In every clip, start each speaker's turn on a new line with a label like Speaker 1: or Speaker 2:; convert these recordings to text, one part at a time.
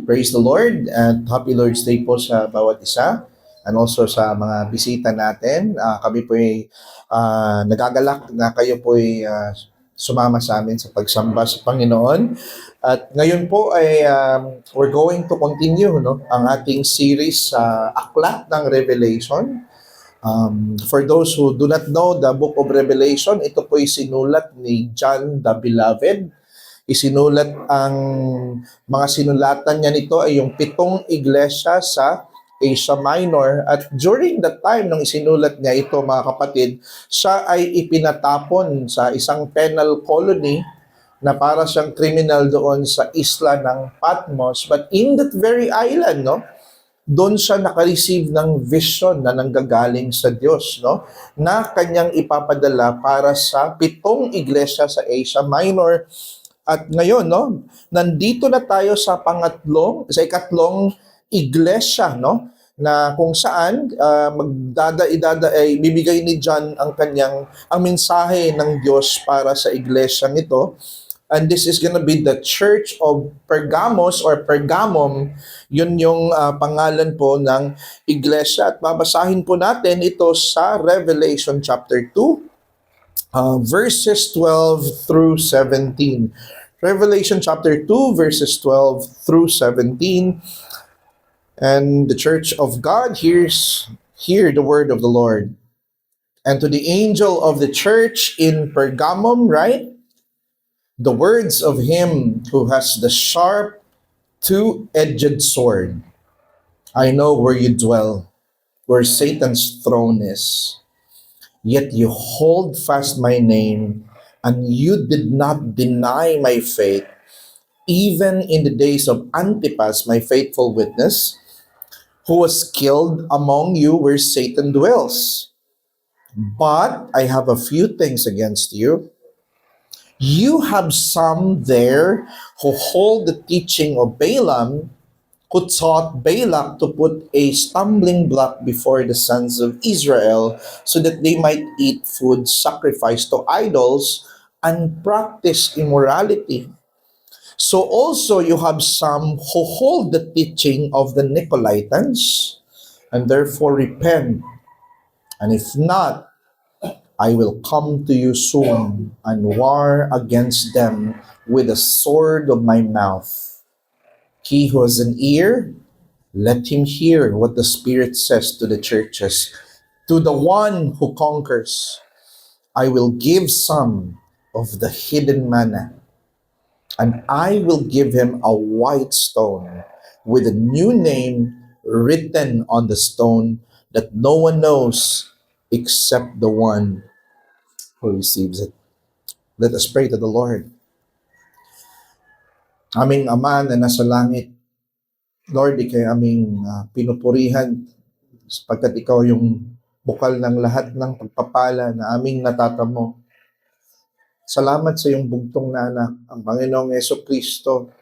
Speaker 1: Praise the Lord and Happy Lord's Day po sa bawat isa and also sa mga bisita natin. Kami po ay nagagalak na kayo po ay sumama sa amin sa pagsamba sa Panginoon. At ngayon po ay we're going to continue ang ating series sa Aklat ng Revelation. For those who do not know the book of Revelation, ito po ay sinulat ni John the Beloved. Isinulat ang mga sinulatan niya nito ay yung 7 iglesia sa Asia Minor. At during the time nung isinulat niya ito, mga kapatid, siya ay ipinatapon sa isang penal colony na para siyang criminal doon sa isla ng Patmos. But in that very island, doon siya nakareceive ng vision na nanggagaling sa Diyos, na kanyang ipapadala para sa 7 iglesia sa Asia Minor. At ngayon, nandito na tayo sa ikatlong iglesia, na kung saan bibigay ni John ang mensahe ng Diyos para sa iglesia nito. And this is gonna be the Church of Pergamos or Pergamum. Yun yung pangalan po ng iglesia. At babasahin po natin ito sa Revelation chapter 2. Verses 12 through 17. Revelation chapter 2, verses 12 through 17. And the church of God hear the word of the Lord. And to the angel of the church in Pergamum write, the words of him who has the sharp, two-edged sword. I know where you dwell, where Satan's throne is. Yet you hold fast my name, and you did not deny my faith, even in the days of Antipas, my faithful witness, who was killed among you where Satan dwells. But I have a few things against you. You have some there who hold the teaching of Balaam, who taught Balak to put a stumbling block before the sons of Israel so that they might eat food sacrificed to idols and practice immorality. So also you have some who hold the teaching of the Nicolaitans and therefore repent. And if not, I will come to you soon and war against them with the sword of my mouth. He who has an ear, let him hear what the Spirit says to the churches. To the one who conquers, I will give some of the hidden manna, and I will give him a white stone with a new name written on the stone that no one knows except the one who receives it. Let us pray to the Lord. Aming Ama na nasa langit, Lord, ikay aming pinupurihan sapagkat ikaw yung bukal ng lahat ng pagpapala na aming natatamo. Salamat sa iyong bugtong na anak, ang Panginoong Jesucristo.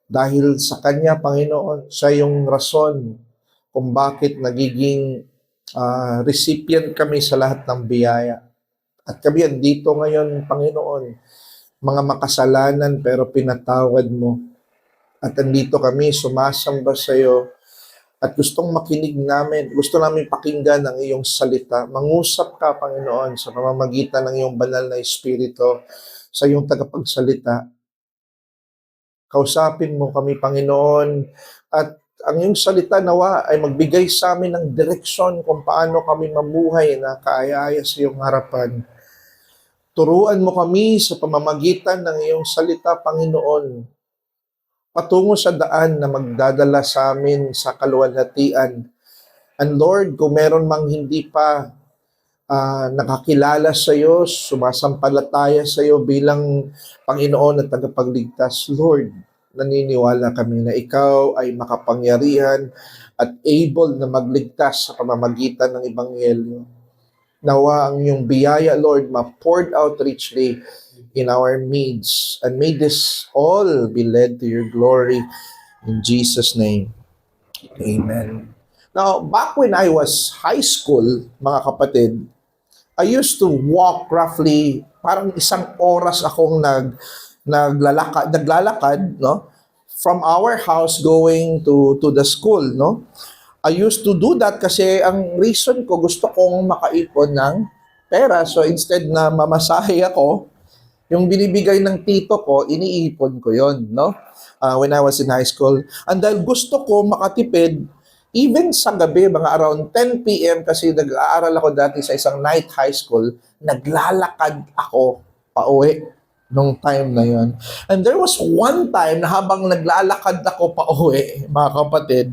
Speaker 1: Dahil sa Kanya, Panginoon, siya yung rason kung bakit nagiging recipient kami sa lahat ng biyaya. At kami andito ngayon, Panginoon, mga makasalanan pero pinatawad mo. At andito kami, sumasamba sa iyo at gustong makinig namin, gusto namin pakinggan ang iyong salita. Mangusap ka, Panginoon, sa pamamagitan ng iyong banal na Espiritu, sa iyong tagapagsalita. Kausapin mo kami, Panginoon, at ang iyong salita nawa ay magbigay sa amin ng direksyon kung paano kami mamuhay na kaaya-aya sa iyong harapan. Turuan mo kami sa pamamagitan ng iyong salita, Panginoon, patungo sa daan na magdadala sa amin sa kaluwalhatian. And Lord, kung meron mang hindi pa nakakilala sa iyo, sumasampalataya sa iyo bilang Panginoon at tagapagligtas, Lord, naniniwala kami na ikaw ay makapangyarihan at able na magligtas sa pamamagitan ng Ebanghelyo. Nawa ang iyong biyaya, Lord, ma-poured out richly in our midst. And may this all be led to your glory in Jesus' name. Amen. Now, back when I was high school, mga kapatid, I used to walk roughly, parang 1 oras akong naglalakad, from our house going to the school, no? I used to do that kasi ang reason ko, gusto kong makaipon ng pera. So instead na mamasahe ako, yung binibigay ng tito ko, iniipon ko yon, no? When I was in high school. And dahil gusto ko makatipid, even sa gabi, mga around 10 p.m., kasi nag-aaral ako dati sa isang night high school, naglalakad ako pauwi nung time na yon. And there was one time na habang naglalakad ako pauwi, mga kapatid,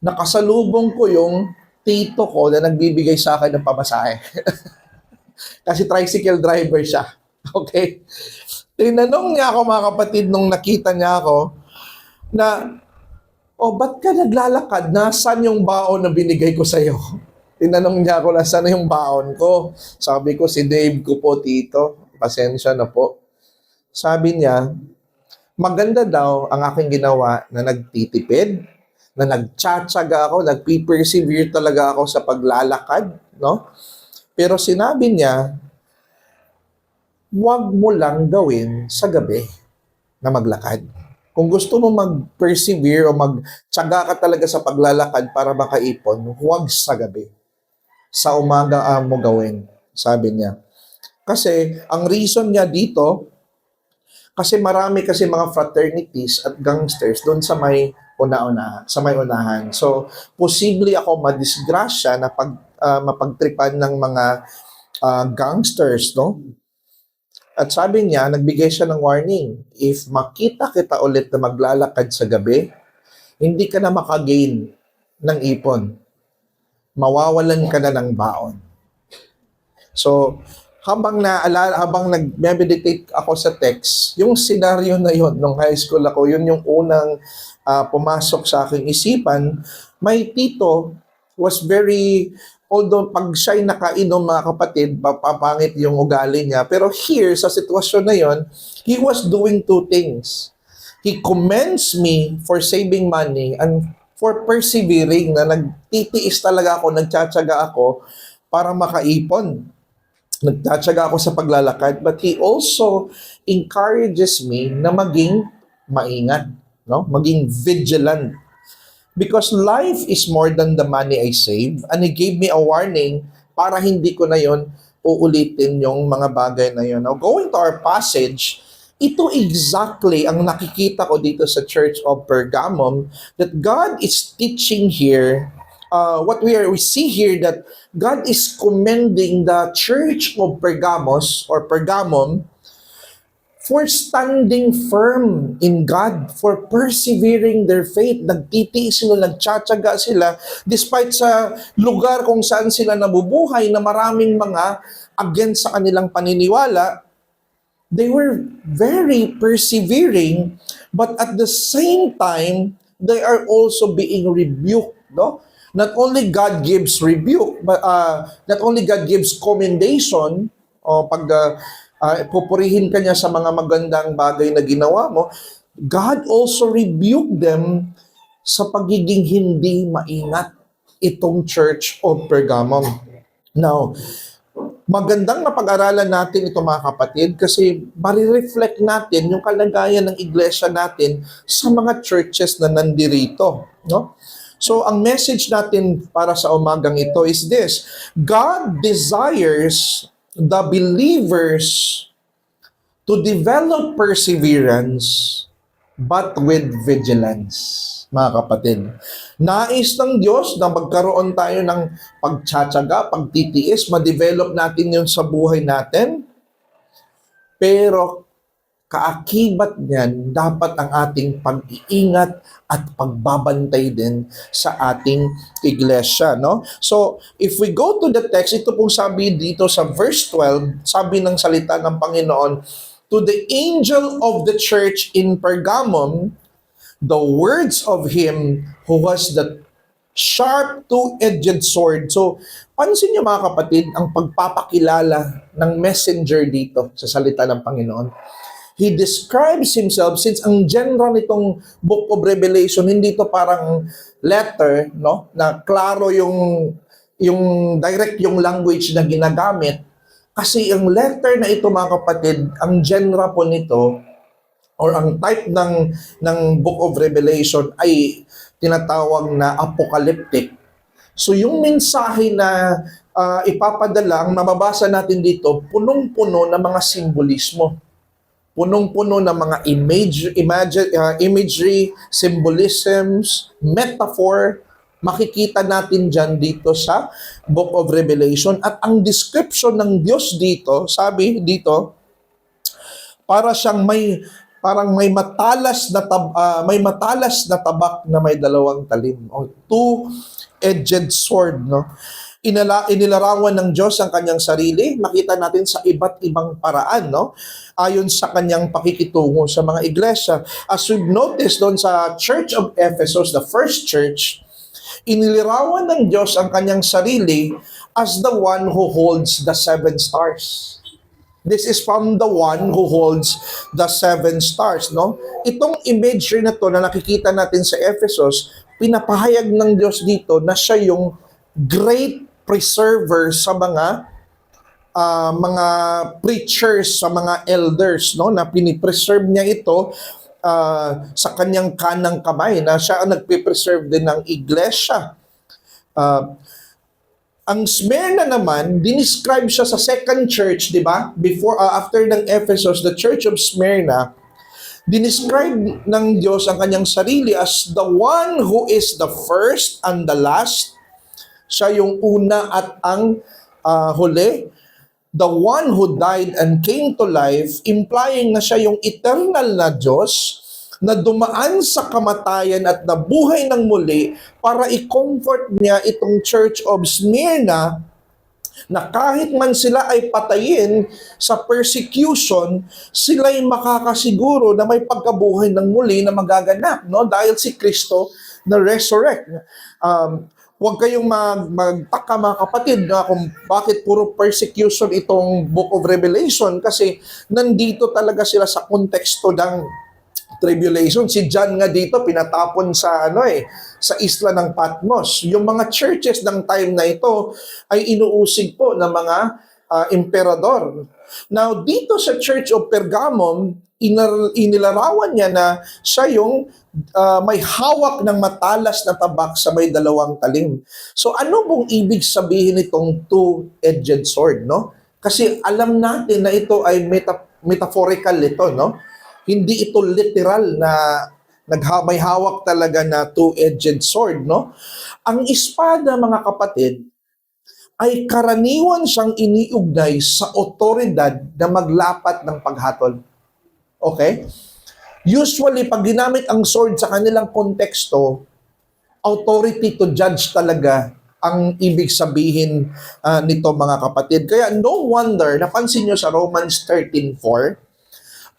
Speaker 1: nakasalubong ko yung tito ko na nagbibigay sa akin ng pamasahe. Kasi tricycle driver siya. Okay? Tinanong niya ako, mga kapatid, nung nakita niya ako, na, ba't ka naglalakad? Nasaan yung baon na binigay ko sa'yo? Tinanong niya ako, nasaan yung baon ko? Sabi ko, si Dave ko po, tito. Pasensya na po. Sabi niya, maganda daw ang aking ginawa na nagtitipid, na nagtsatsaga ako, nagpe-persevere talaga ako sa paglalakad, no? Pero sinabi niya, huwag mo lang gawin sa gabi na maglakad. Kung gusto mo mag-persevere o magtsaga ka talaga sa paglalakad para makaipon, huwag sa gabi. Sa umaga mo gawin, sabi niya. Kasi ang reason niya dito, kasi marami kasi mga fraternities at gangsters doon sa may unahan. So, posible ako madisgrasya na mapagtripan ng mga gangsters, no? At sabi niya, nagbigay siya ng warning. If makita kita ulit na maglalakad sa gabi, hindi ka na makagain ng ipon. Mawawalan ka na ng baon. So, habang nag-meditate ako sa text, yung scenario na yon nung high school ako, yun yung unang pumasok sa aking isipan. My tito was very, although pag siya'y nakainom, mga kapatid, papangit yung ugali niya. Pero here, sa sitwasyon na yon, he was doing two things. He commends me for saving money and for persevering, na nagtitiis talaga ako, nagtsatsaga ako para makaipon. Nagtatsaga ako sa paglalakad, but he also encourages me na maging maingat, no? Maging vigilant. Because life is more than the money I save, and he gave me a warning para hindi ko na yon uulitin yung mga bagay na yon. Now, going to our passage, ito exactly ang nakikita ko dito sa Church of Pergamum, that God is teaching here. What we see here, that God is commending the Church of Pergamos or Pergamum for standing firm in God, for persevering their faith. Nagtitiis sila, nagtsatsaga sila, despite sa lugar kung saan sila nabubuhay na maraming mga against sa kanilang paniniwala. They were very persevering, but at the same time, they are also being rebuked, no? Not only God gives rebuke, but not only God gives commendation, o pag pupurihin ka niya sa mga magandang bagay na ginawa mo, God also rebuked them sa pagiging hindi maingat itong Church of Pergamum. Now, magandang mapag-aralan natin ito, mga kapatid, kasi marireflect natin yung kalagayan ng iglesia natin sa mga churches na nandirito, no? So, ang message natin para sa umagang ito is this: God desires the believers to develop perseverance, but with vigilance, mga kapatid. Nais ng Diyos na magkaroon tayo ng pagtsatsaga, pagtitiis, ma-develop natin yun sa buhay natin. Pero kaakibat niyan, dapat ang ating pag-iingat at pagbabantay din sa ating iglesia, no? So, if we go to the text, ito pong sabi dito sa verse 12, sabi ng salita ng Panginoon, to the angel of the church in Pergamum, the words of him who has the sharp two-edged sword. So, pansin niyo, mga kapatid, ang pagpapakilala ng messenger dito sa salita ng Panginoon. He describes himself, since ang genre nitong Book of Revelation, hindi to parang letter, no? Na klaro yung direct yung language na ginagamit. Kasi ang letter na ito, mga kapatid, ang genre po nito, or ang type ng Book of Revelation ay tinatawag na apocalyptic. So yung mensahe na ipapadala, ang mababasa natin dito, punong-puno ng mga simbolismo. Punong-puno ng mga imagery, symbolisms, metaphor, makikita natin dyan dito sa Book of Revelation. At ang description ng Diyos dito, sabi dito, para siyang parang may matalas na tabak na may dalawang talim, o two-edged sword, no? Inilarawan ng Diyos ang kanyang sarili, makita natin sa iba't ibang paraan, no? Ayon sa kanyang pakikitungo sa mga iglesia. As we've noticed doon sa Church of Ephesus, the first church, inilarawan ng Diyos ang kanyang sarili as the one who holds the 7 stars. This is from the one who holds the 7 stars, no? Itong imagery na to na nakikita natin sa Ephesus, pinapahayag ng Diyos dito na siya yung great preserver sa mga preachers, sa mga elders, no? Na pinipreserve niya ito sa kanyang kanang kamay, na siya ang nagpipreserve din ng iglesia. Ang Smyrna naman, dinescribe siya sa second church, di ba? After ng Ephesus, the church of Smyrna, dinescribe ng Diyos ang kanyang sarili as the one who is the first and the last. Siya yung una at ang huli. The one who died and came to life, implying na siya yung eternal na Diyos na dumaan sa kamatayan at nabuhay ng muli para i-comfort niya itong Church of Smyrna na kahit man sila ay patayin sa persecution, sila'y makakasiguro na may pagkabuhay ng muli na magaganap, no? Dahil si Kristo na resurrect. Huwag kayong magtaka mga kapatid na kung bakit puro persecution itong Book of Revelation, kasi nandito talaga sila sa konteksto ng tribulation. Si John nga dito pinatapon sa sa isla ng Patmos. Yung mga churches ng time na ito ay inuusig po ng mga emperador. Now dito sa Church of Pergamum, inilarawan niya na siya yung may hawak ng matalas na tabak sa may dalawang talim. So ano bang ibig sabihin itong two-edged sword, no? Kasi alam natin na ito ay metaphorical ito, no? Hindi ito literal na may hawak talaga na two-edged sword, no? Ang espada, mga kapatid, ay karaniwan siyang iniugnay sa otoridad na maglapat ng paghatol. Okay? Usually, pag ginamit ang sword sa kanilang konteksto, authority to judge talaga ang ibig sabihin nito, mga kapatid. Kaya no wonder, napansin nyo sa Romans 13:4,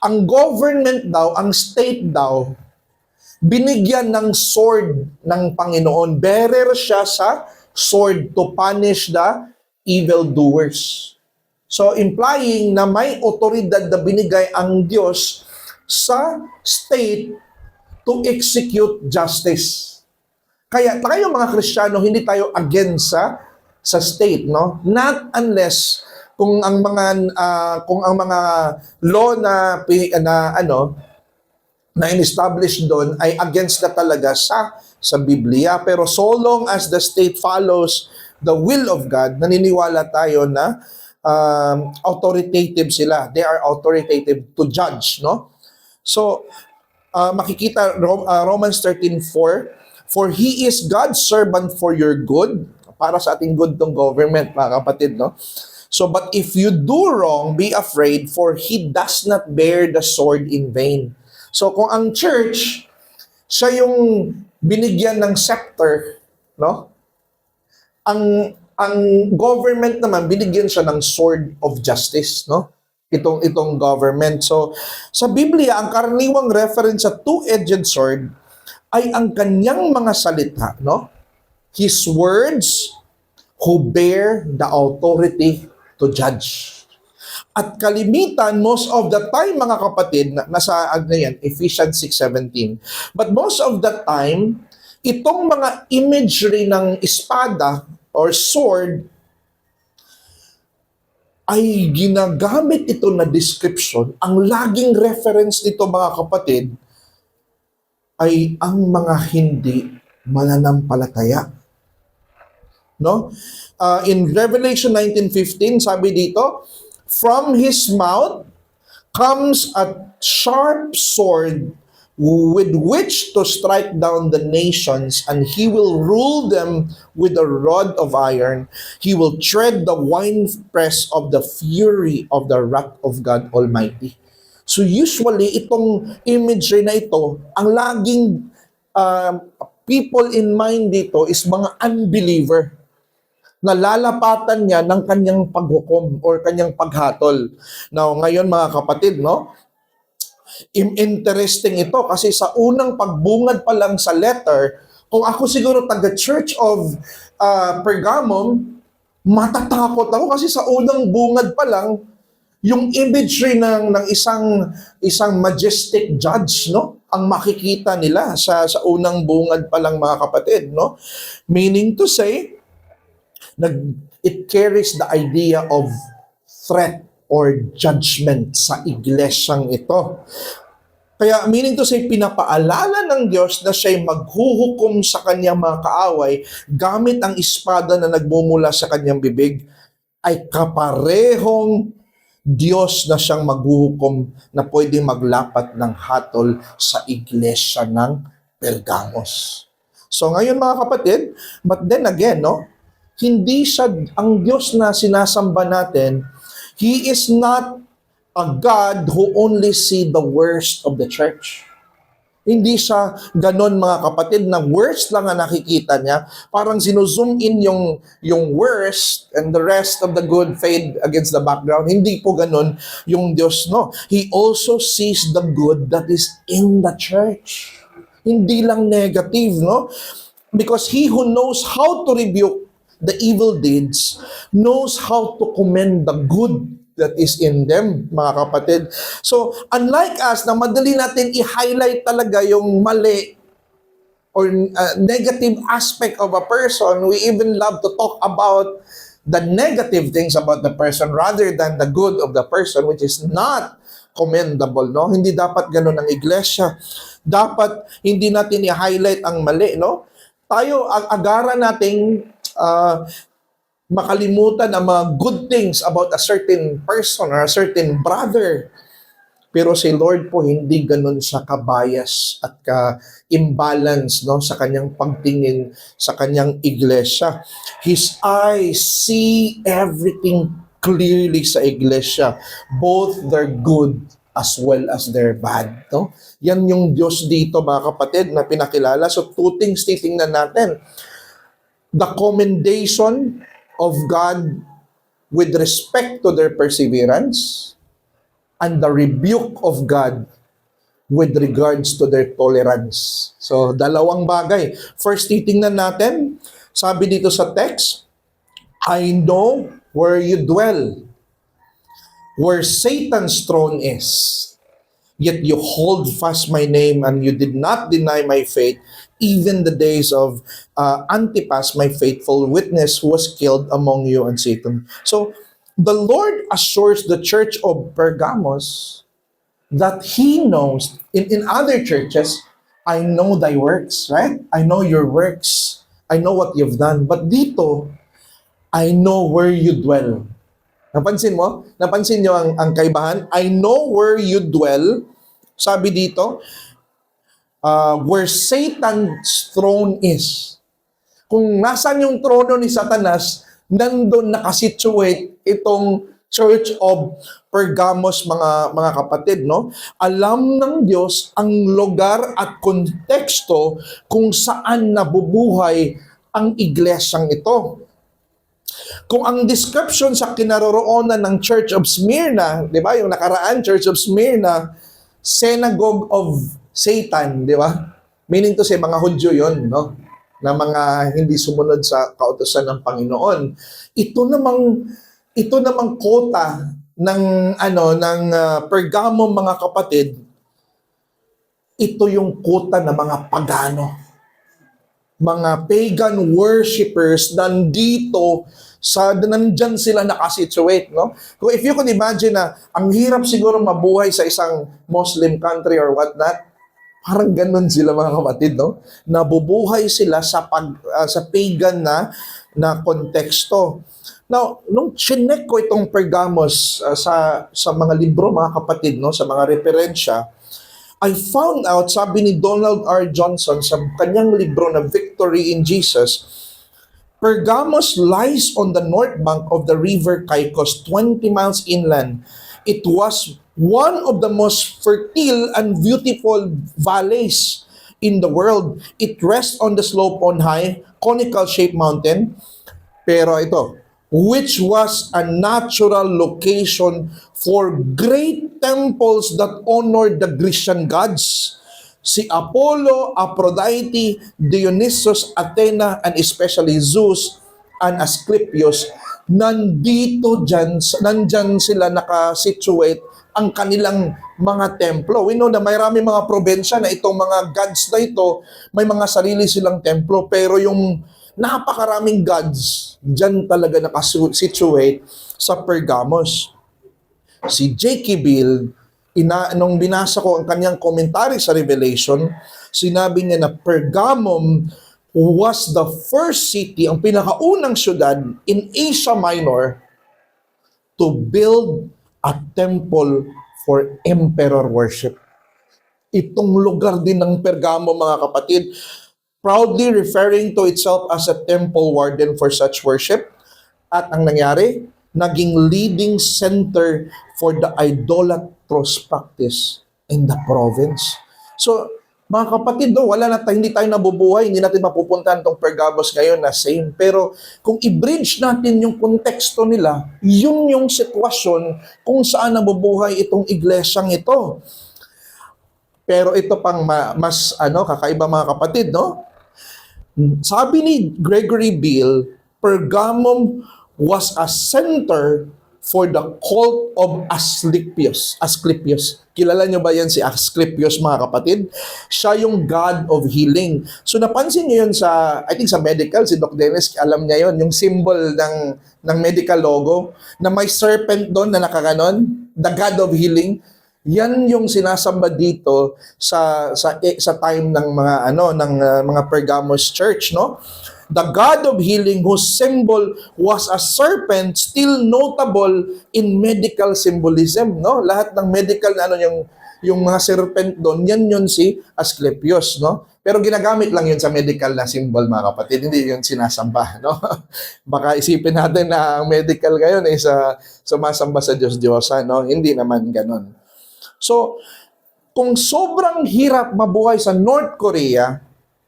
Speaker 1: ang government daw, ang state daw, binigyan ng sword ng Panginoon. Bearer siya sa sword to punish the evildoers. So, implying na may otoridad na binigay ang Diyos sa state to execute justice. Kaya tayo mga Kristiyano, hindi tayo against sa state, no? Not unless kung ang mga law na in-establish doon ay against na talaga sa Biblia. Pero so long as the state follows the will of God, naniniwala tayo na authoritative sila. They are authoritative to judge, no? So, makikita Romans 13:4, for He is God's servant for your good, para sa ating good tong government, mga kapatid, no? So, but if you do wrong, be afraid, for He does not bear the sword in vain. So, kung ang church, siya yung binigyan ng scepter, no? Ang government naman, binigyan siya ng sword of justice, no? Itong government. So, sa Biblia, ang karaniwang reference sa two-edged sword ay ang kanyang mga salita, no? His words who bear the authority to judge. At kalimitan, most of the time, mga kapatid, nasa Ephesians 6:17. But most of the time, itong mga imagery ng espada or sword ay ginagamit ito na description, ang laging reference nito mga kapatid, ay ang mga hindi mananampalataya. No? In Revelation 19:15, sabi dito, from his mouth comes a sharp sword with which to strike down the nations, and he will rule them with a rod of iron. He will tread the winepress of the fury of the wrath of God Almighty. So usually, itong imagery na ito, ang laging people in mind dito is mga unbeliever na lalapatan niya ng kanyang paghukom or kanyang paghatol. Now, ngayon mga kapatid, no? Interesting ito kasi sa unang pagbungad pa lang sa letter, kung ako siguro taga-Church of Pergamum, matatakot ako kasi sa unang bungad pa lang, yung imagery ng isang majestic judge, no? Ang makikita nila sa unang bungad pa lang mga kapatid, no? Meaning to say, it carries the idea of threat or judgment sa iglesyang ito. Kaya meaning to say, pinapaalala ng Diyos na siya'y maghuhukom sa kanyang mga kaaway gamit ang espada na nagmumula sa kanyang bibig, ay kaparehong Diyos na siyang maghuhukom na pwedeng maglapat ng hatol sa iglesia ng Pergamos. So ngayon mga kapatid, but then again, no, hindi siya ang Diyos na sinasamba natin. He is not a God who only see the worst of the church. Hindi siya ganon mga kapatid na worst lang ang nakikita niya. Parang sinuzoom in yung worst and the rest of the good fade against the background. Hindi po ganon yung Diyos, no. He also sees the good that is in the church. Hindi lang negative, no. Because He who knows how to rebuke the evil deeds knows how to commend the good that is in them, mga kapatid. So, unlike us, na madali natin i-highlight talaga yung mali or negative aspect of a person, we even love to talk about the negative things about the person rather than the good of the person, which is not commendable, no? Hindi dapat ganun ang iglesia. Dapat hindi natin i-highlight ang mali, no? Tayo, agaran nating makalimutan ang mga good things about a certain person or a certain brother. Pero si Lord po hindi ganun siya kabias at ka-imbalance, no, sa kanyang pagtingin sa kanyang iglesia. His eyes see everything clearly sa iglesia, both their good as well as their bad, no? Yan yung Diyos dito mga kapatid na pinakilala. So two things titingnan natin. The commendation of God with respect to their perseverance, and the rebuke of God with regards to their tolerance. So, dalawang bagay. First, titingnan natin, sabi dito sa text, I know where you dwell, where Satan's throne is. Yet you hold fast my name, and you did not deny my faith, even the days of Antipas, my faithful witness, who was killed among you and Satan. So, the Lord assures the church of Pergamos that He knows, in other churches, I know thy works, right? I know your works. I know what you've done. But dito, I know where you dwell. Napansin mo? Napansin nyo ang kaibahan? I know where you dwell. Sabi dito, where Satan's throne is. Kung nasan yung trono ni Satanas, nandun nakasituate itong Church of Pergamos, mga kapatid, no? Alam ng Diyos ang lugar at konteksto kung saan nabubuhay ang iglesyang ito. Kung ang description sa kinaroroonan ng Church of Smyrna, di ba, yung nakaraan Church of Smyrna, synagogue of Satan, di ba? Meaning to say, mga Hudyo yun, no? Na mga hindi sumunod sa kautusan ng Panginoon. Ito namang kota ng Pergamo, mga kapatid. Ito yung kota ng mga pagano. mga pagan worshippers nandyan sila nakasituate, no? Kung if you can imagine na ang hirap siguro mabuhay sa isang Muslim country or whatnot, parang ganun sila mga kapatid, no? Nabubuhay sila sa pagan na konteksto. Now, nung chinek ko itong Pergamos sa mga libro, mga kapatid, no, sa mga referensya, I found out, sabi ni Donald R. Johnson sa kanyang libro na Victory in Jesus, Pergamos lies on the north bank of the river Caicos, 20 miles inland. It was one of the most fertile and beautiful valleys in the world. It rests on the slope on high, conical-shaped mountain. Pero ito, which was a natural location for great temples that honored the Grecian gods. Si Apollo, Aphrodite, Dionysus, Athena, and especially Zeus and Asclepius, nandyan sila nakasituate ang kanilang mga templo. We know na mayroong mga probensya na itong mga gods na ito, may mga sarili silang templo, pero yung napakaraming gods, dyan talaga nakasituate sa Pergamos. Si J.K. Bill, nung binasa ko ang kanyang commentary sa Revelation, sinabi niya na Pergamum was the first city, ang pinakaunang syudad in Asia Minor to build a temple for emperor worship. Itong lugar din ng Pergamo, mga kapatid, proudly referring to itself as a temple warden for such worship. At ang nangyari, naging leading center for the idolatrous practice in the province. So, mga kapatid, hindi tayo nabubuhay, hindi natin mapupuntahan itong Pergamos ngayon na same. Pero kung i-bridge natin yung konteksto nila, yun yung sitwasyon kung saan nabubuhay itong iglesyang ito. Pero ito pang mas kakaiba, mga kapatid, no? Sabi ni Gregory Bill, Pergamum was a center for the cult of Asclepius. Kilala nyo ba yan si Asclepius, mga kapatid? Siya yung god of healing. So napansin nyo yun I think sa medical, si Doc Dennis, alam niya yun, yung symbol ng medical logo, na may serpent doon na nakaganon, the god of healing. Yan yung sinasamba dito sa time ng mga Pergamos church, no? The God of healing whose symbol was a serpent, still notable in medical symbolism, no? Lahat ng medical na yung mga serpent doon, yan si Asclepius, no? Pero ginagamit lang yun sa medical na symbol, mga kapatid, hindi yun sinasamba, no? Baka isipin natin na ang medical ngayon ay sumasamba sa Diyos-Diyosa, no? Hindi naman ganon. So, kung sobrang hirap mabuhay sa North Korea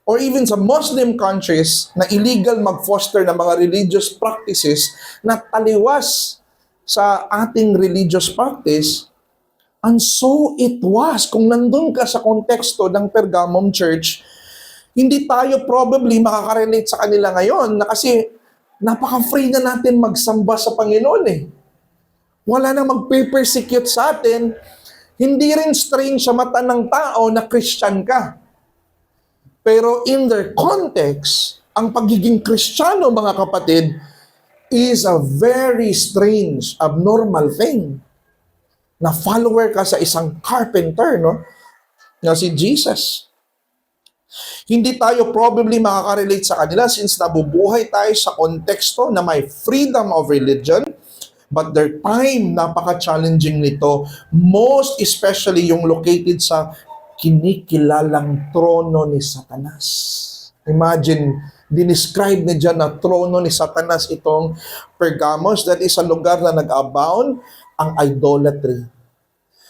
Speaker 1: or even sa Muslim countries na illegal mag-foster ng mga religious practices na taliwas sa ating religious practice, and so it was. Kung nandun ka sa konteksto ng Pergamum Church, hindi tayo probably makaka-relate sa kanila ngayon na kasi napaka-free na natin magsamba sa Panginoon eh. Wala na mag-persecute sa atin. Hindi rin strange sa mata ng tao na Christian ka. Pero in their context, ang pagiging Kristiyano, mga kapatid, is a very strange, abnormal thing. Na follower ka sa isang carpenter, no? Na si Jesus. Hindi tayo probably makaka-relate sa kanila since nabubuhay tayo sa konteksto na may freedom of religion. But their time, napaka-challenging nito. Most especially yung located sa kinikilalang trono ni Satanas. Imagine, dinescribe niya dyan na trono ni Satanas itong Pergamos. That is a lugar na nag-abound ang idolatry.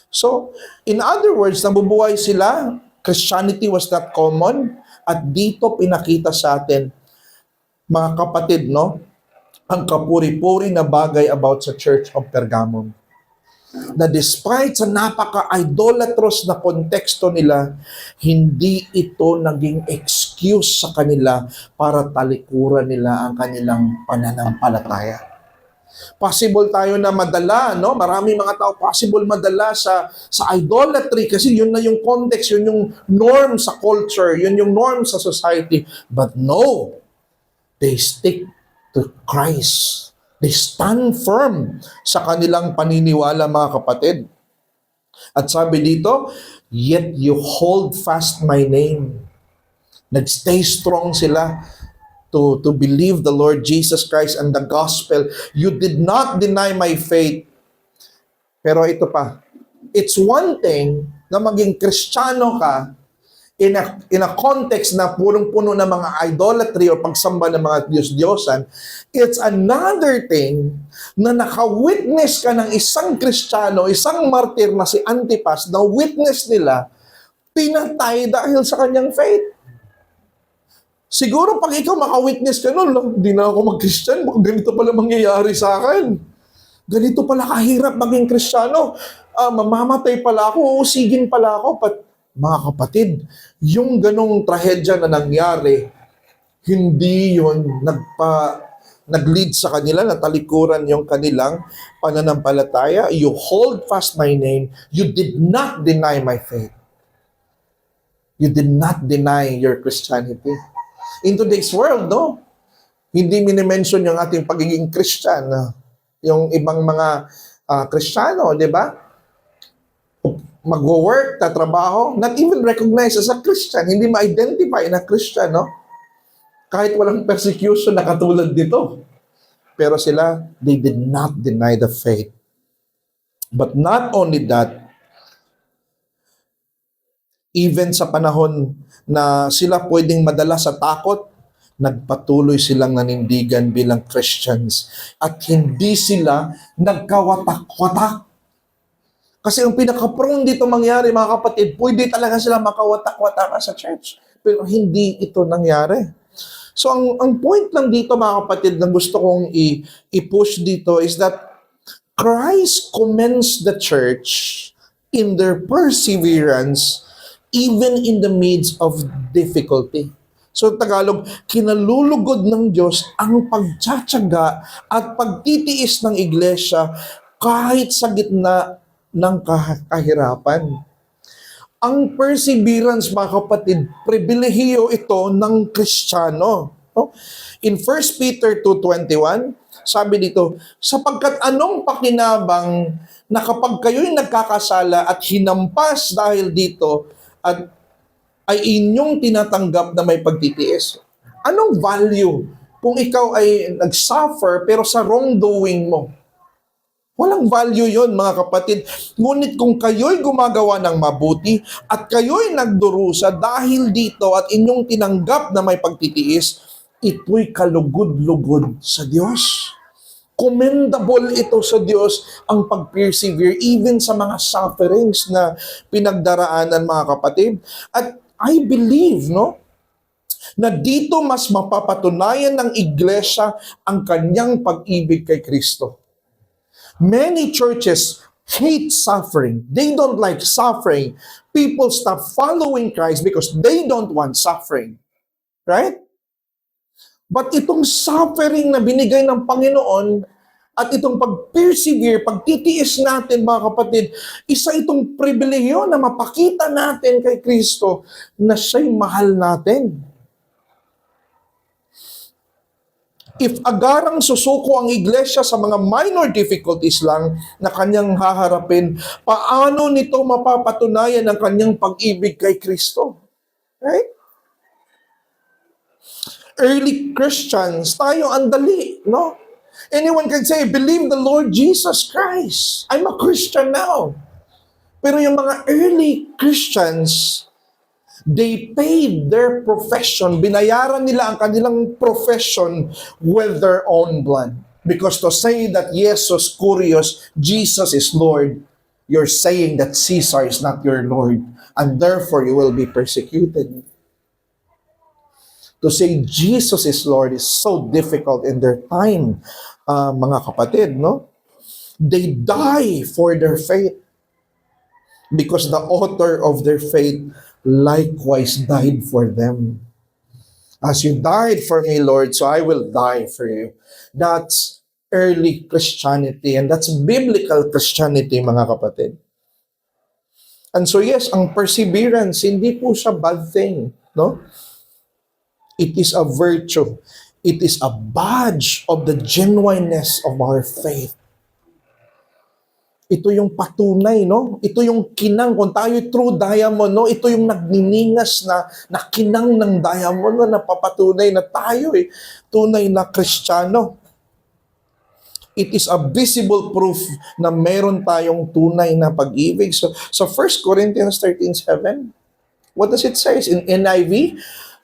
Speaker 1: So, in other words, nabubuhay sila. Christianity was not common. At dito pinakita sa atin, mga kapatid, no? Ang kapuri-puri na bagay about sa Church of Pergamum. Na despite sa napaka-idolatrous na konteksto nila, hindi ito naging excuse sa kanila para talikuran nila ang kanilang pananampalataya. Possible tayo na madala, no? Maraming mga tao possible madala sa idolatry kasi yun na yung context, yun yung norm sa culture, yun yung norm sa society. But no, they stick to Christ. They stand firm sa kanilang paniniwala, mga kapatid. At sabi dito, yet you hold fast my name. Nagstay strong sila to believe the Lord Jesus Christ and the gospel. You did not deny my faith. Pero ito pa, it's one thing na maging Kristiyano ka in a context na punong-puno ng mga idolatry o pagsamba ng mga Diyos-Diyosan. It's another thing na naka-witness ka ng isang Kristiyano, isang martir na si Antipas, na witness nila, pinatay dahil sa kanyang faith. Siguro pag ikaw maka-witness ka nun, hindi na ako mag-Christian, ganito pala mangyayari sa akin. Ganito pala kahirap maging Kristiyano. Mamamatay pala ako, uusigin pala ako. Mga kapatid, yung ganong trahedya na nangyari, hindi yun nag-lead sa kanila, natalikuran yung kanilang pananampalataya. You hold fast my name. You did not deny my faith. You did not deny your Christianity. In today's world, no? Hindi minimension yung ating pagiging Christian. Yung ibang mga Kristiyano, di ba? Mag-work, tatrabaho, not even recognized as a Christian, hindi ma-identify na Christian, no? Kahit walang persecution na katulad dito. Pero sila, they did not deny the faith. But not only that, even sa panahon na sila pwedeng madala sa takot, nagpatuloy silang nanindigan bilang Christians. At hindi sila nagkawatak-watak. Kasi ang pinaka-prone dito mangyari, mga kapatid, pwede talaga sila makawatak-watak sa church. Pero hindi ito nangyari. So ang point lang dito, mga kapatid, na gusto kong i-push dito is that Christ commends the church in their perseverance even in the midst of difficulty. So Tagalog, kinalulugod ng Diyos ang pagtsatsaga at pagtitiis ng iglesia kahit sa gitna ng kahirapan. Ang perseverance, mga kapatid, pribilehiyo ito ng Kristiyano. In 1 Peter 2:21, sabi dito, sapagkat anong pakinabang na kapag kayo'y nagkakasala at hinampas dahil dito, at ay inyong tinatanggap na may pagtitiis. Anong value kung ikaw ay nag-suffer pero sa wrongdoing mo? Walang value yon, mga kapatid. Ngunit kung kayo'y gumagawa ng mabuti at kayo'y nagdurusa dahil dito at inyong tinanggap na may pagtitiis, ito'y kalugod-lugod sa Diyos. Commendable ito sa Diyos ang pag-persevere even sa mga sufferings na pinagdaraanan, mga kapatid. At I believe, no, na dito mas mapapatunayan ng iglesia ang kanyang pag-ibig kay Kristo. Many churches hate suffering. They don't like suffering. People stop following Christ because they don't want suffering. Right? But itong suffering na binigay ng Panginoon at itong pag-persevere, pagtitiis natin, mga kapatid, isa itong pribilehiyo na mapakita natin kay Kristo na siya'y mahal natin. If agarang susuko ang iglesia sa mga minor difficulties lang na kanyang haharapin, paano nito mapapatunayan ang kanyang pag-ibig kay Kristo? Right? Early Christians, tayo andali, no? Anyone can say, believe the Lord Jesus Christ. I'm a Christian now. Pero yung mga early Christians, they paid their profession, binayaran nila ang kanilang profession with their own blood. Because to say that Jesus Kurios, Jesus is Lord, you're saying that Caesar is not your Lord, and therefore you will be persecuted. To say Jesus is Lord is so difficult in their time, mga kapatid, no? They die for their faith because the author of their faith likewise died for them. As you died for me, Lord, so I will die for you. That's early Christianity. And that's biblical Christianity, mga kapatid. And so yes, ang perseverance, hindi po siya bad thing, no? It is a virtue. It is a badge of the genuineness of our faith. Ito yung patunay, no? Ito yung kinang. Kung tayo true diamond, no? Ito yung nagniningas na kinang ng diamond, no? Napapatunay na tayo, tunay na Kristiyano. It is a visible proof na meron tayong tunay na pag-ibig. So 1 Corinthians 13:7, what does it say in NIV?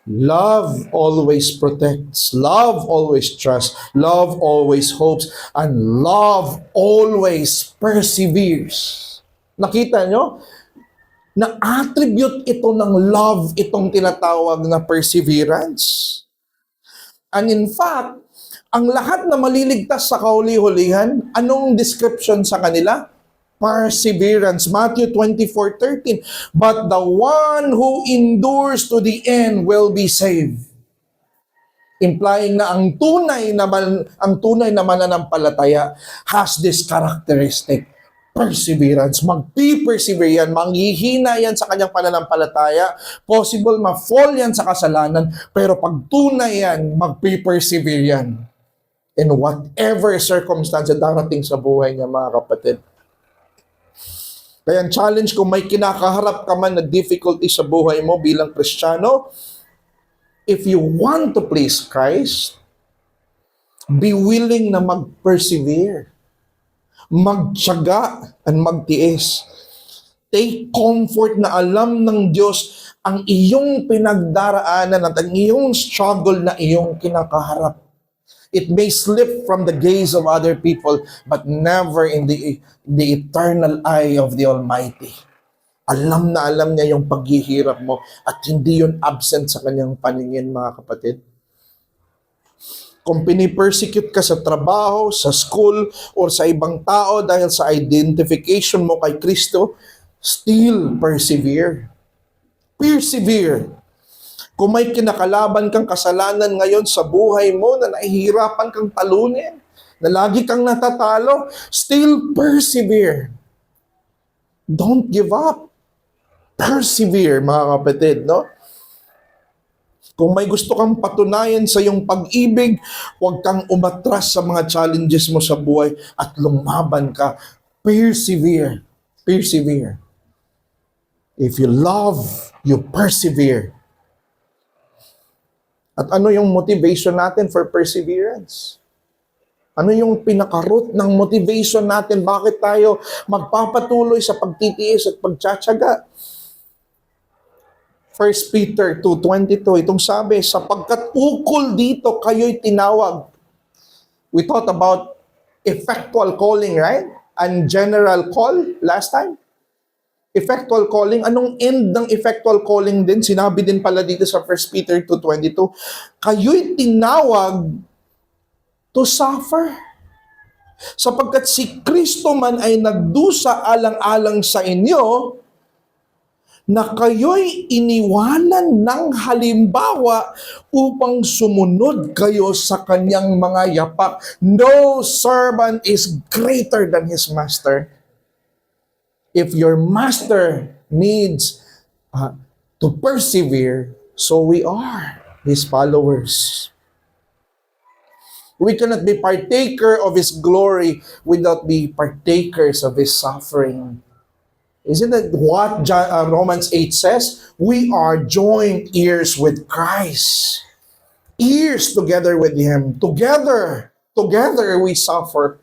Speaker 1: Love always protects, love always trusts, love always hopes, and love always perseveres. Nakita nyo? Na attribute ito ng love, itong tinatawag na perseverance. And in fact, ang lahat na maliligtas sa kahuli-hulihan, anong description sa kanila? Perseverance. Matthew 24:13. But the one who endures to the end will be saved. Implying na ang tunay na mananampalataya has this characteristic. Perseverance. Magpi-persevere yan. Manghihina yan sa kanyang pananampalataya. Possible ma-fall yan sa kasalanan. Pero pag tunay yan, magpi-persevere yan. In whatever circumstance darating sa buhay niya, mga kapatid. Kaya ang challenge, kung may kinakaharap ka man na difficulty sa buhay mo bilang Kristiyano, if you want to please Christ, be willing na mag-persevere, magtiyaga, and magtiis. Take comfort na alam ng Diyos ang iyong pinagdaraanan at ang iyong struggle na iyong kinakaharap. It may slip from the gaze of other people, but never in the eternal eye of the Almighty. Alam na alam niya yung paghihirap mo at hindi yun absent sa kanyang paningin, mga kapatid. Kung pinipersecute ka sa trabaho, sa school, or sa ibang tao dahil sa identification mo kay Kristo, still persevere. Persevere. Kung may kinakalaban kang kasalanan ngayon sa buhay mo na nahihirapan kang talunin, na lagi kang natatalo, still persevere. Don't give up. Persevere, mga kapatid, no? Kung may gusto kang patunayan sa iyong pag-ibig, huwag kang umatras sa mga challenges mo sa buhay at lumaban ka. Persevere. Persevere. If you love, you persevere. At ano yung motivation natin for perseverance? Ano yung pinaka-root ng motivation natin? Bakit tayo magpapatuloy sa pagtitiis at pagtsatsaga? 1 Peter 2:22, itong sabi, sapagkat ukol dito kayo'y tinawag. We thought about effectual calling, right? And general call last time. Effectual calling, anong end ng effectual calling din? Sinabi din pala dito sa 1 Peter 2:22, kayo'y tinawag to suffer. Sapagkat si Kristo man ay nagdusa alang-alang sa inyo, na kayo'y iniwanan ng halimbawa upang sumunod kayo sa kanyang mga yapak. No servant is greater than his master. If your master needs to persevere, so we are his followers. We cannot be partaker of his glory without be partakers of his suffering. Isn't that what Romans 8 says? We are joint heirs with Christ. Heirs together with him. Together we suffer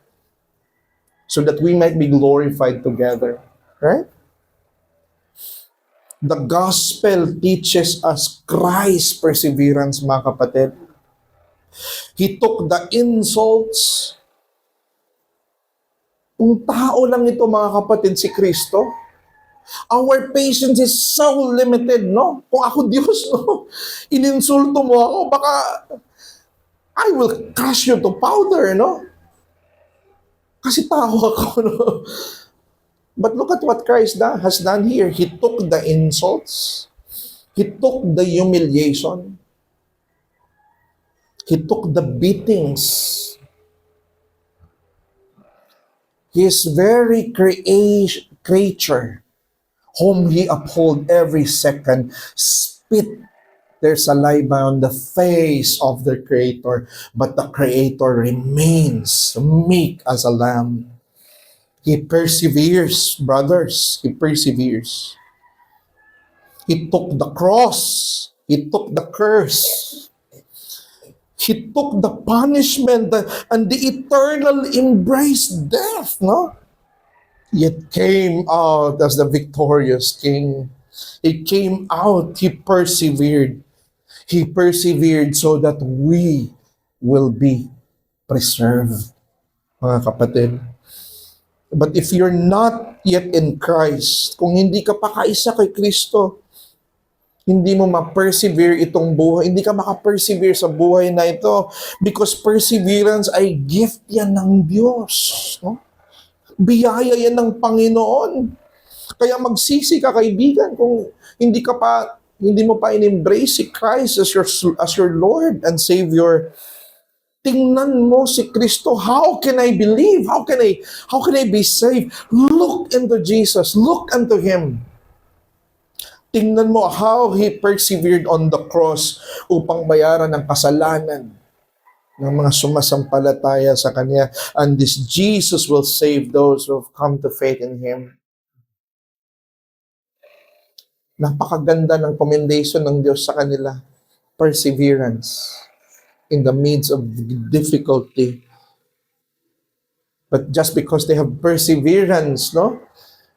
Speaker 1: so that we might be glorified together. Right? The gospel teaches us Christ's perseverance, mga kapatid. He took the insults. Kung tao lang ito, mga kapatid, si Kristo, our patience is so limited, no? Kung ako Diyos, no? Ininsulto mo ako, baka I will crush you to powder, no? Kasi tao ako, no? But look at what Christ has done here. He took the insults. He took the humiliation. He took the beatings. His very creature, whom He uphold every second, spit their saliva on the face of their Creator, but the Creator remains meek as a lamb. He perseveres, brothers. He perseveres. He took the cross. He took the curse. He took the punishment and the eternal embrace death, no? Yet came out as the victorious king. He came out, he persevered. He persevered so that we will be preserved, mga kapatid. But if you're not yet in Christ, kung hindi ka pa kaisa kay Kristo, hindi mo ma-persevere itong buhay. Hindi ka maka-persevere sa buhay na ito because perseverance ay gift yan ng Diyos. No? Biyaya yan ng Panginoon. Kaya magsisi ka, kaibigan, kung hindi mo pa in-embrace si Christ as your Lord and Savior. Tingnan mo si Kristo. How can I believe? How can I be saved? Look into Jesus. Look unto Him. Tingnan mo how He persevered on the cross upang bayaran ang kasalanan ng mga sumasampalataya sa Kanya. And this Jesus will save those who have come to faith in Him. Napakaganda ng commendation ng Diyos sa kanila. Perseverance in the midst of difficulty. But just because they have perseverance, no?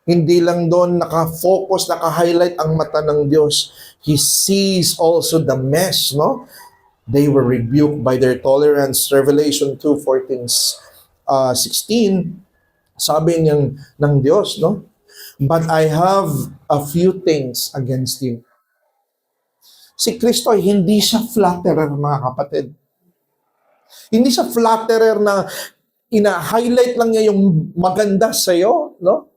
Speaker 1: Hindi lang doon naka-focus, naka-highlight ang mata ng Diyos. He sees also the mess, no? They were rebuked by their tolerance. Revelation 2:14, 16, sabi ng Diyos, no? But I have a few things against you. Si Kristo ay hindi siya flatterer, mga kapatid. Hindi siya flatterer na ina-highlight lang niya yung maganda sa'yo, no?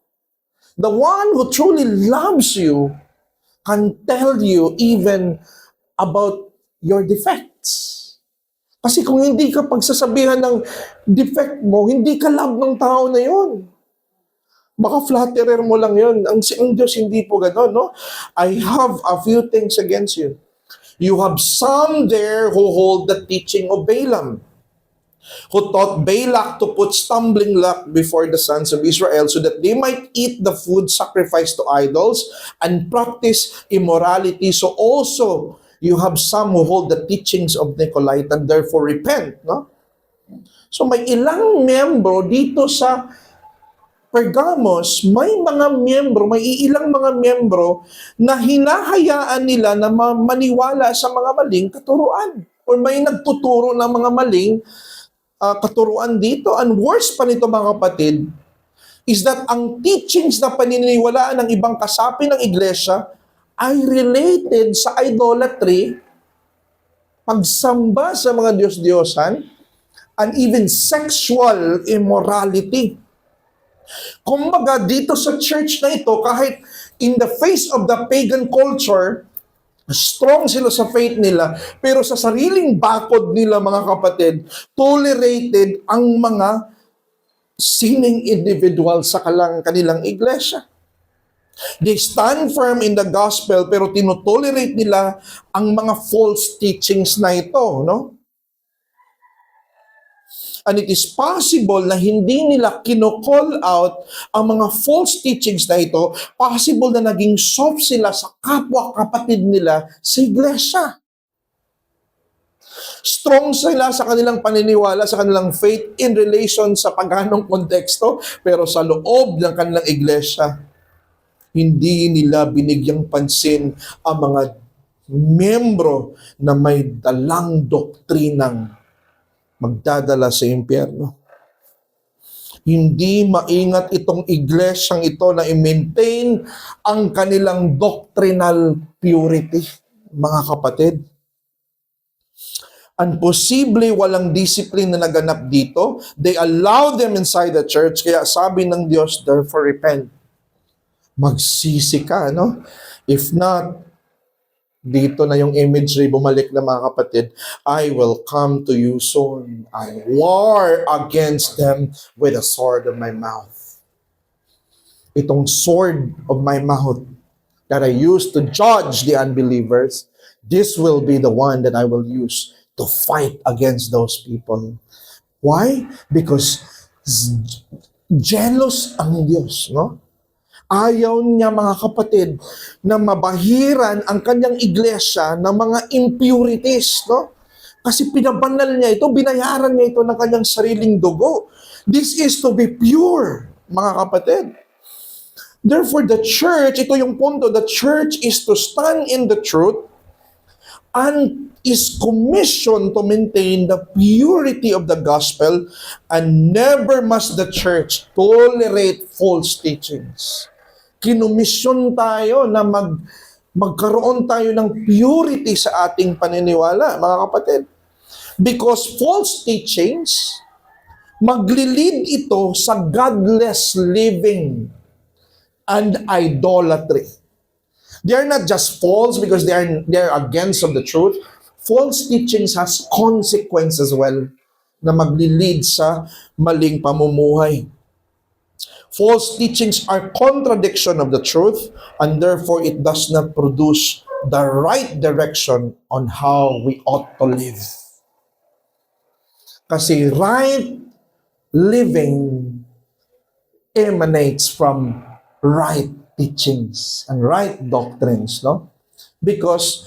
Speaker 1: The one who truly loves you can tell you even about your defects. Kasi kung hindi ka pagsasabihan ng defect mo, hindi ka love ng tao na yon. Baka flatterer mo lang yon. Ang Diyos hindi po gano'n, no? I have a few things against you. You have some there who hold the teaching of Balaam, who taught Balak to put stumbling block before the sons of Israel so that they might eat the food sacrificed to idols and practice immorality. So also, you have some who hold the teachings of Nicolaites and therefore repent. No? So may ilang miyembro dito sa Pergamos, may ilang mga miyembro na hinahayaan nila na maniwala sa mga maling katuruan. Or may nagtuturo ng mga maling katuruan dito. And worse pa nito, mga kapatid, is that ang teachings na paniniwalaan ng ibang kasapi ng iglesia ay related sa idolatry, pagsamba sa mga Diyos-Diyosan, and even sexual immorality. Kumbaga dito sa church na ito, kahit in the face of the pagan culture, strong sila sa faith nila, pero sa sariling bakod nila, mga kapatid, tolerated ang mga sinning individual sa kanilang iglesia. They stand firm in the gospel, pero tinotolerate nila ang mga false teachings na ito, no? And it is possible na hindi nila kino-call out ang mga false teachings na ito, possible na naging soft sila sa kapwa-kapatid nila sa iglesia. Strong sila sa kanilang paniniwala, sa kanilang faith in relation sa paganong konteksto, pero sa loob ng kanilang iglesia, hindi nila binigyang pansin ang mga miyembro na may dalang doktrinang magdadala sa impyerno. Hindi maingat itong iglesyang ito na i-maintain ang kanilang doctrinal purity, mga kapatid. And possibly walang discipline na naganap dito. They allow them inside the church. Kaya sabi ng Diyos, therefore repent. Magsisi ka, no? If not, Dito na yung imagery bumalik na mga kapatid. I will come to you soon. I war against them with the sword of my mouth. Itong sword of my mouth that I use to judge the unbelievers, this will be the one that I will use to fight against those people. Why? Because jealous ang Diyos, no? Ayaw niya, mga kapatid, na mabahiran ang kanyang iglesia ng mga impurities, no? Kasi pinabanal niya ito, binayaran niya ito ng kanyang sariling dugo. This is to be pure, mga kapatid. Therefore, the church, ito yung punto, the church is to stand in the truth and is commissioned to maintain the purity of the gospel, and never must the church tolerate false teachings. Kinumisyon tayo na magkaroon tayo ng purity sa ating paniniwala, mga kapatid. Because false teachings, maglilid ito sa godless living and idolatry. They are not just false because they are against of the truth. False teachings has consequences as well na maglilid sa maling pamumuhay. False teachings are contradiction of the truth, and therefore it does not produce the right direction on how we ought to live. Kasi right living emanates from right teachings and right doctrines, no? Because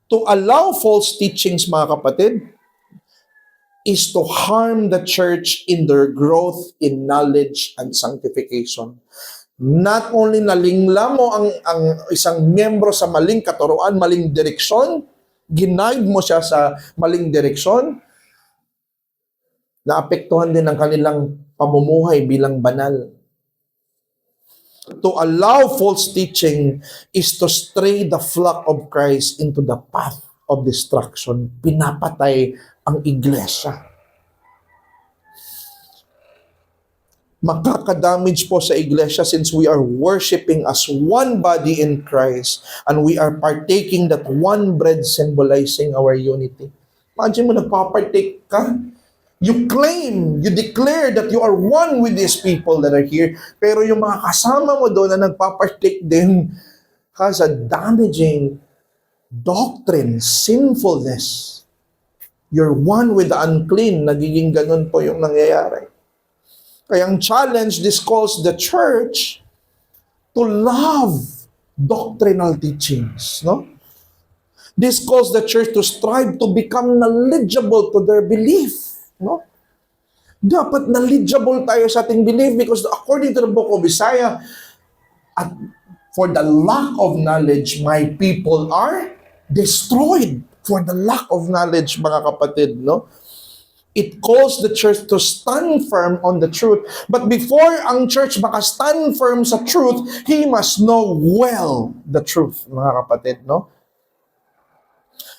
Speaker 1: to allow false teachings, mga kapatid, is to harm the church in their growth in knowledge and sanctification. Not only nalingla mo ang isang miyembro sa maling katuruan, maling direksyon, ginaid mo siya sa maling direksyon, naapektuhan din ang kanilang pamumuhay bilang banal. To allow false teaching is to stray the flock of Christ into the path of destruction. Pinapatay ang iglesia. Makakadamage po sa iglesia since we are worshiping as one body in Christ and we are partaking that one bread symbolizing our unity. Imagine mo, nagpapartake ka. You claim, you declare that you are one with these people that are here, pero yung mga kasama mo doon na nagpapartake din has a damaging doctrine, sinfulness. You're one with the unclean, nagiging ganun po yung nangyayari. Kaya ang challenge, this calls the church to love doctrinal teachings, no? This calls the church to strive to become knowledgeable to their belief. No? Dapat knowledgeable tayo sa ating belief because according to the book of Isaiah, at for the lack of knowledge, my people are destroyed. For the lack of knowledge, mga kapatid, no? It calls the church to stand firm on the truth. But before ang church maka-stand firm sa truth, he must know well the truth, mga kapatid, no?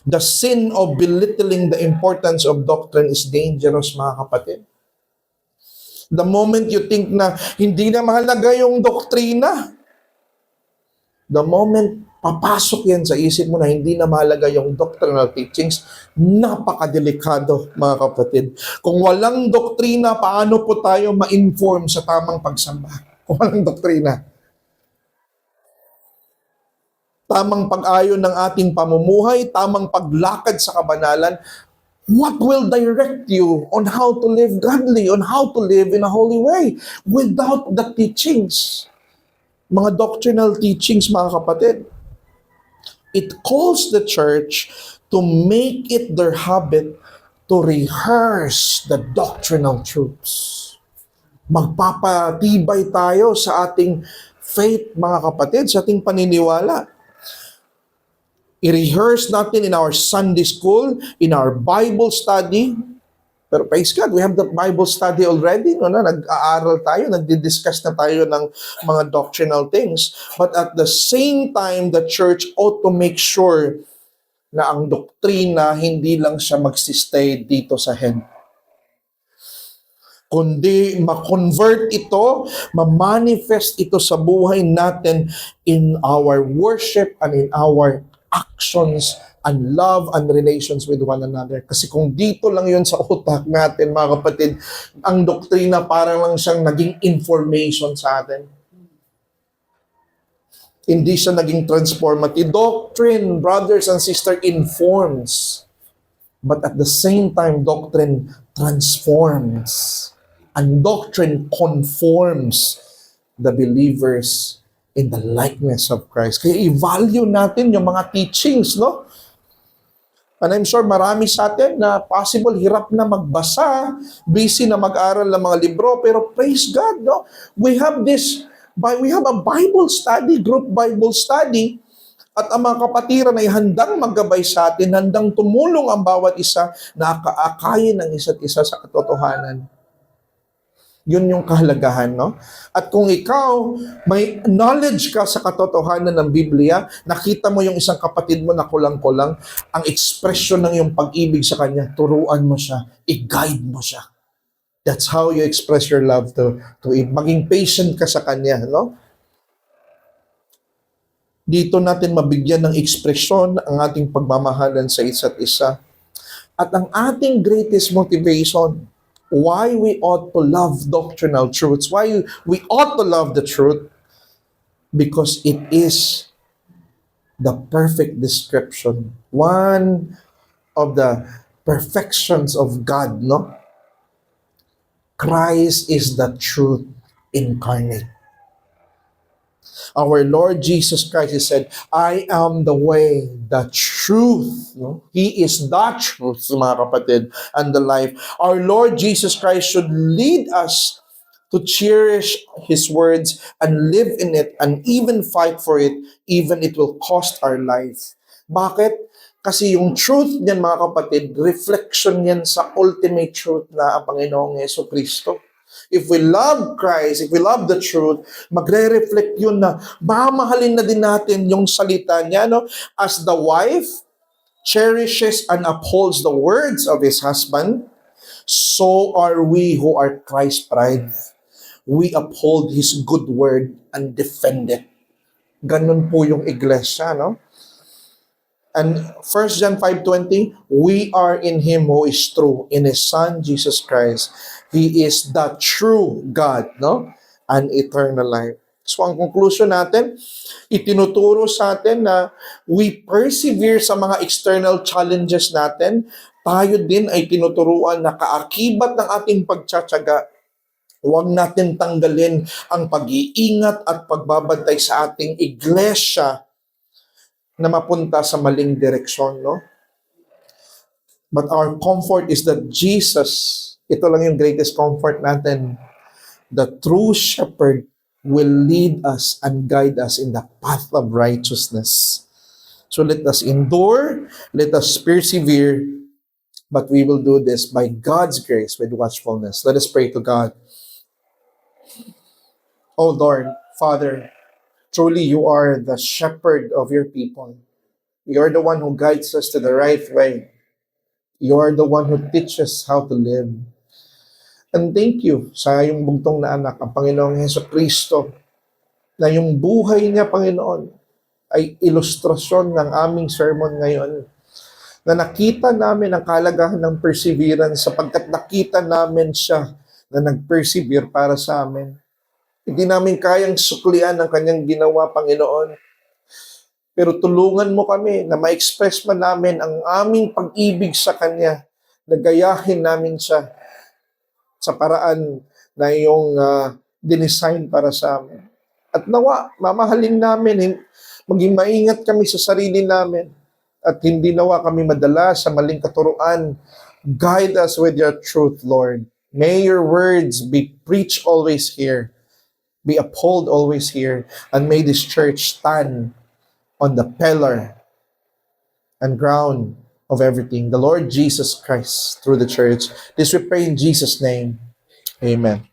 Speaker 1: The sin of belittling the importance of doctrine is dangerous, mga kapatid. The moment you think na hindi na mahalaga yung doktrina, the moment papasok yan sa isip mo na hindi na mahalaga yung doctrinal teachings, napakadelikado, mga kapatid. Kung walang doktrina, paano po tayo ma-inform sa tamang pagsamba? Kung walang doktrina. Tamang pag-ayon ng ating pamumuhay, tamang paglakad sa kabanalan, what will direct you on how to live godly, on how to live in a holy way without the teachings? Mga doctrinal teachings, mga kapatid. It calls the church to make it their habit to rehearse the doctrinal truths. Magpapatibay tayo sa ating faith, mga kapatid, sa ating paniniwala. I-rehearse natin in our Sunday school, in our Bible study. Pero praise God, we have the Bible study already. No, nag-aaral tayo, nagdi-discuss na tayo ng mga doctrinal things. But at the same time, the church ought to make sure na ang doktrina hindi lang siya magsistay dito sa head. Kundi ma-convert ito, ma-manifest ito sa buhay natin in our worship and in our actions and love and relations with one another. Kasi kung dito lang yun sa utak natin, mga kapatid, ang doktrina parang lang siyang naging information sa atin. Hindi siya naging transformative. Doctrine, brothers and sisters, informs. But at the same time, doctrine transforms. And doctrine conforms the believers in the likeness of Christ. Kaya i-value natin yung mga teachings, no? And I'm sure marami sa atin na possible hirap na magbasa, busy na mag-aral ng mga libro, pero praise God, no? We have a Bible study, group Bible study, at ang mga kapatiran ay handang maggabay sa atin, handang tumulong ang bawat isa na akaakayin ng isa't isa sa katotohanan. Yun yung kahalagahan, no? At kung ikaw, may knowledge ka sa katotohanan ng Biblia, nakita mo yung isang kapatid mo na kulang-kulang, ang ekspresyon ng iyong pag-ibig sa kanya, turuan mo siya, i-guide mo siya. That's how you express your love to him. Maging patient ka sa kanya, no? Dito natin mabigyan ng ekspresyon ang ating pagmamahalan sa isa't isa. At ang ating greatest motivation, why we ought to love doctrinal truths, why we ought to love the truth, because it is the perfect description, one of the perfections of God, no? Christ is the truth incarnate. Our Lord Jesus Christ, He said, I am the way, the truth. No? He is the truth, mga kapatid, and the life. Our Lord Jesus Christ should lead us to cherish His words and live in it and even fight for it, even it will cost our life. Bakit? Kasi yung truth niyan, mga kapatid, reflection niyan sa ultimate truth na ang Panginoong Jesucristo. If we love Christ, if we love the truth, magre-reflect yun na mamahalin na din natin yung salita niya, no? As the wife cherishes and upholds the words of his husband, so are we who are Christ's bride. We uphold His good word and defend it. Ganun po yung iglesia, no? And 1 John 5:20, we are in Him who is true, in His Son, Jesus Christ. He is the true God, no? And eternal life. So ang conclusion natin, itinuturo sa atin na we persevere sa mga external challenges natin. Tayo din ay tinuturuan na kaakibat ng ating pagtsatsaga. Huwag natin tanggalin ang pag-iingat at pagbabantay sa ating iglesia na mapunta sa maling direksyon, no? But our comfort is that Jesus, ito lang yung greatest comfort natin, the true shepherd will lead us and guide us in the path of righteousness. So let us endure, let us persevere, but we will do this by God's grace with watchfulness. Let us pray to God. Oh Lord, Father, truly you are the shepherd of your people. You are the one who guides us to the right way. You are the one who teaches how to live. And thank you sa iyong bugtong na anak, ang Panginoong Jesucristo, na yung buhay niya, Panginoon, ay ilustrasyon ng aming sermon ngayon. Na nakita namin ang kalagahan ng perseverance sapagkat nakita namin siya na nag-persevere para sa amin. Hindi namin kayang suklian ang kanyang ginawa, Panginoon. Pero tulungan mo kami na ma-express man namin ang aming pag-ibig sa Kanya. Nagayahin namin siya sa paraan na iyong dinesign para sa amin. At nawa, mamahalin namin, maging maingat kami sa sarili namin. At hindi nawa kami madala sa maling katuruan. Guide us with your truth, Lord. May your words be preached always here. Be upheld always here, and may this church stand on the pillar and ground of everything, the Lord Jesus Christ through the church. This we pray in Jesus' name. Amen.